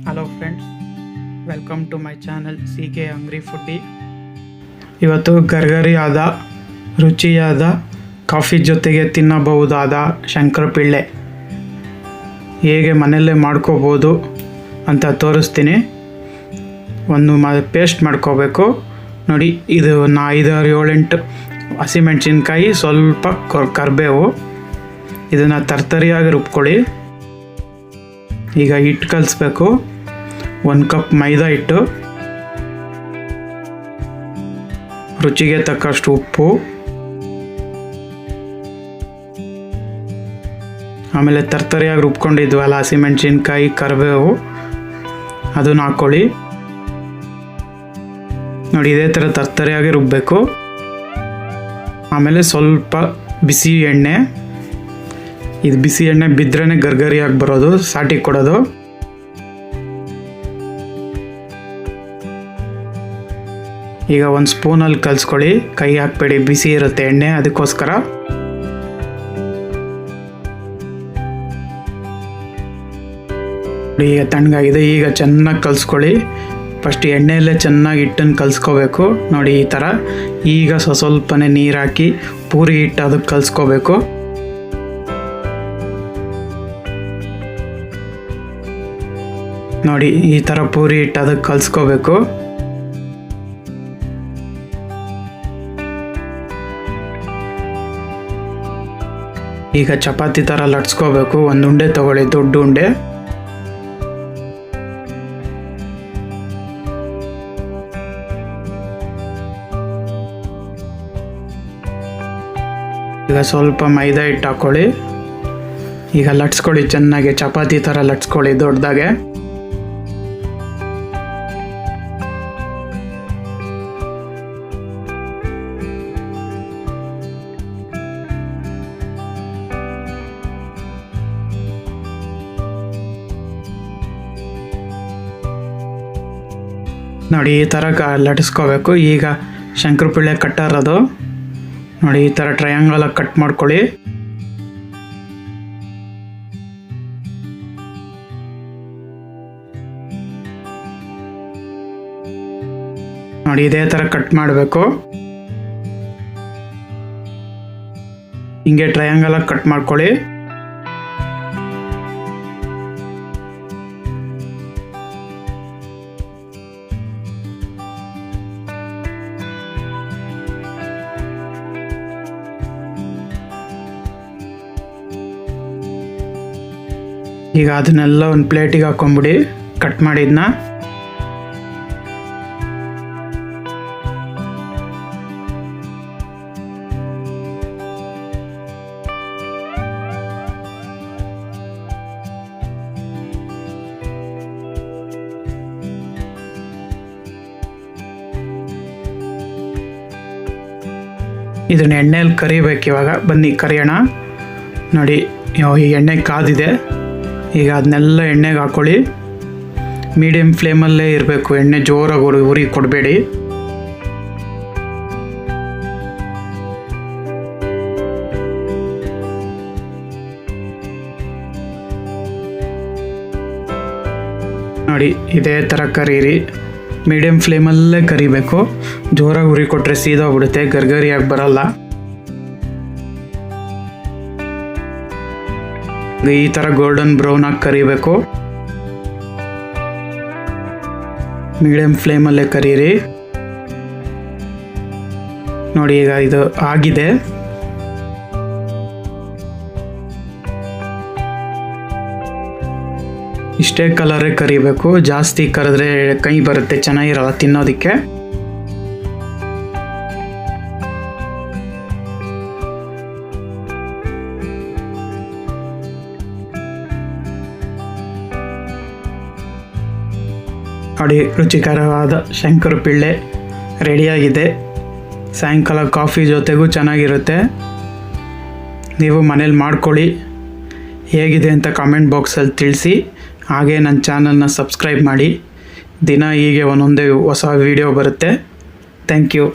Hello friends, welcome to my channel CK hungry foodie. ಇವತ್ತು ಗರ್ಗರಿಯಾದ ರುಚಿಯಾದ ಕಾಫಿ ಜೊತೆಗೆ ತಿನ್ನಬಹುದಾದ ಶಂಕರಪಿಳ್ಳೆ ಹೇಗೆ ಮನೆಯಲ್ಲೇ ಮಾಡ್ಕೋಬೋದು ಅಂತ ತೋರಿಸ್ತೀನಿ. ಒಂದು ಪೇಸ್ಟ್ ಮಾಡ್ಕೋಬೇಕು ನೋಡಿ. ಇದು 5-6-7 ಹಸಿಮೆಣಸಿನ್ಕಾಯಿ, ಸ್ವಲ್ಪ ಕರಿಬೇವು, ಇದನ್ನು ತರ್ತರಿಯಾಗಿ ರುಬ್ಕೊಳ್ಳಿ. ಈಗ ಹಿಟ್ಟು ಕಲಿಸ್ಬೇಕು. 1 ಕಪ್ ಮೈದಾ ಹಿಟ್ಟು, ರುಚಿಗೆ ತಕ್ಕಷ್ಟು ಉಪ್ಪು, ಆಮೇಲೆ ತರ್ತರಿಯಾಗಿ ರುಬ್ಕೊಂಡಿದ್ವಲ್ಲ ಹಸಿಮೆಣಸಿನ್ಕಾಯಿ, ಕರಿಬೇವು, ಅದನ್ನು ಹಾಕ್ಕೊಳ್ಳಿ. ನೋಡಿ, ಇದೇ ಥರ ತರ್ತರಿಯಾಗಿ ರುಬ್ಬಬೇಕು. ಆಮೇಲೆ ಸ್ವಲ್ಪ ಬಿಸಿ ಎಣ್ಣೆ, ಇದು ಬಿಸಿ ಎಣ್ಣೆ ಬಿದ್ರೇ ಗರ್ಗರಿಯಾಗಿ ಬರೋದು, ಸಾಟಿ ಕೊಡೋದು. ಈಗ 1 ಸ್ಪೂನಲ್ಲಿ ಕಲಿಸ್ಕೊಳ್ಳಿ, ಕೈ ಹಾಕ್ಬೇಡಿ, ಬಿಸಿ ಇರುತ್ತೆ ಎಣ್ಣೆ, ಅದಕ್ಕೋಸ್ಕರ. ಈಗ ತಣ್ಣಗಾಗಿದೆ. ಈಗ ಚೆನ್ನಾಗಿ ಕಲಿಸ್ಕೊಳ್ಳಿ. ಫಸ್ಟ್ ಎಣ್ಣೆಯಲ್ಲೇ ಚೆನ್ನಾಗಿ ಹಿಟ್ಟನ್ನು ಕಲಿಸ್ಕೋಬೇಕು ನೋಡಿ, ಈ ಥರ. ಈಗ ಸ್ವಲ್ಪನೇ ನೀರು ಹಾಕಿ ಪೂರಿ ಹಿಟ್ಟು ಅದಕ್ಕೆ ಕಲಿಸ್ಕೋಬೇಕು. ನೋಡಿ, ಈ ಥರ ಪೂರಿ ಹಿಟ್ಟು ಅದಕ್ಕೆ ಕಲಿಸ್ಕೋಬೇಕು. ಈಗ ಚಪಾತಿ ಥರ ಲಟ್ಸ್ಕೋಬೇಕು. 1 ಉಂಡೆ ತಗೊಳ್ಳಿ, ದೊಡ್ಡ ಉಂಡೆ. ಈಗ ಸ್ವಲ್ಪ ಮೈದಾ ಹಿಟ್ಟು ಹಾಕ್ಕೊಳ್ಳಿ. ಈಗ ಲಟ್ಸ್ಕೊಳ್ಳಿ ಚೆನ್ನಾಗಿ, ಚಪಾತಿ ಥರ ಲಟ್ಸ್ಕೊಳ್ಳಿ ದೊಡ್ಡದಾಗೆ. ನೋಡಿ, ಈ ಥರ ಲಟ್ಟಿಸ್ಕೋಬೇಕು. ಈಗ ಶಂಕರಪಿಳ್ಳೆ ಕಟ್ಟರೋದು ನೋಡಿ, ಈ ಥರ ಟ್ರಯಾಂಗಲಾಗಿ ಕಟ್ ಮಾಡ್ಕೊಳ್ಳಿ. ನೋಡಿ, ಇದೇ ಥರ ಕಟ್ ಮಾಡಬೇಕು. ಹಿಂಗೆ ಟ್ರಯಾಂಗಲಾಗಿ ಕಟ್ ಮಾಡ್ಕೊಳ್ಳಿ. ಈಗ ಅದನ್ನೆಲ್ಲ ಒಂದು ಪ್ಲೇಟಿಗೆ ಹಾಕೊಂಬಿಡಿ, ಕಟ್ ಮಾಡಿದ್ನ. ಇದನ್ನ ಎಣ್ಣೆಯಲ್ಲಿ ಕರಿಬೇಕು. ಇವಾಗ ಬನ್ನಿ ಕರಿಯೋಣ. ನೋಡಿ, ಈ ಎಣ್ಣೆ ಕಾದಿದೆ. ಈಗ ಅದನ್ನೆಲ್ಲ ಎಣ್ಣೆಗೆ ಹಾಕ್ಕೊಳ್ಳಿ. ಮೀಡಿಯಮ್ ಫ್ಲೇಮಲ್ಲೇ ಇರಬೇಕು, ಎಣ್ಣೆ ಜೋರಾಗಿ ಉರಿ ಕೊಡಬೇಡಿ. ನೋಡಿ, ಇದೇ ಥರ ಕರೀರಿ. ಮೀಡಿಯಮ್ ಫ್ಲೇಮಲ್ಲೇ ಕರಿಬೇಕು. ಜೋರಾಗಿ ಉರಿ ಕೊಟ್ಟರೆ ಸೀದೋಗ್ಬಿಡುತ್ತೆ, ಗರ್ಗರಿಯಾಗಿ ಬರಲ್ಲ. ಈ ಥರ ಗೋಲ್ಡನ್ ಬ್ರೌನ್ ಆಗಿ ಕರಿಬೇಕು. ಮೀಡಿಯಮ್ ಫ್ಲೇಮಲ್ಲೇ ಕರೀರಿ. ನೋಡಿ, ಈಗ ಇದು ಆಗಿದೆ. ಇಷ್ಟೇ ಕಲರೇ ಕರಿಬೇಕು. ಜಾಸ್ತಿ ಕರೆದ್ರೆ ಕೈ ಬರುತ್ತೆ, ಚೆನ್ನಾಗಿರಲ್ಲ ತಿನ್ನೋದಕ್ಕೆ. ನೋಡಿ, ರುಚಿಕರವಾದ ಶಂಕರಪಿಳ್ಳೆ ರೆಡಿಯಾಗಿದೆ. ಸಾಯಂಕಾಲ ಕಾಫಿ ಜೊತೆಗೂ ಚೆನ್ನಾಗಿರುತ್ತೆ. ನೀವು ಮನೇಲಿ ಮಾಡ್ಕೊಳ್ಳಿ. ಹೇಗಿದೆ ಅಂತ ಕಾಮೆಂಟ್ ಬಾಕ್ಸಲ್ಲಿ ತಿಳಿಸಿ. ಹಾಗೆ ನನ್ನ ಚಾನಲ್ನ ಸಬ್ಸ್ಕ್ರೈಬ್ ಮಾಡಿ. ದಿನ ಹೀಗೆ ಒಂದೊಂದೇ ಹೊಸ ವೀಡಿಯೋ ಬರುತ್ತೆ. Thank you.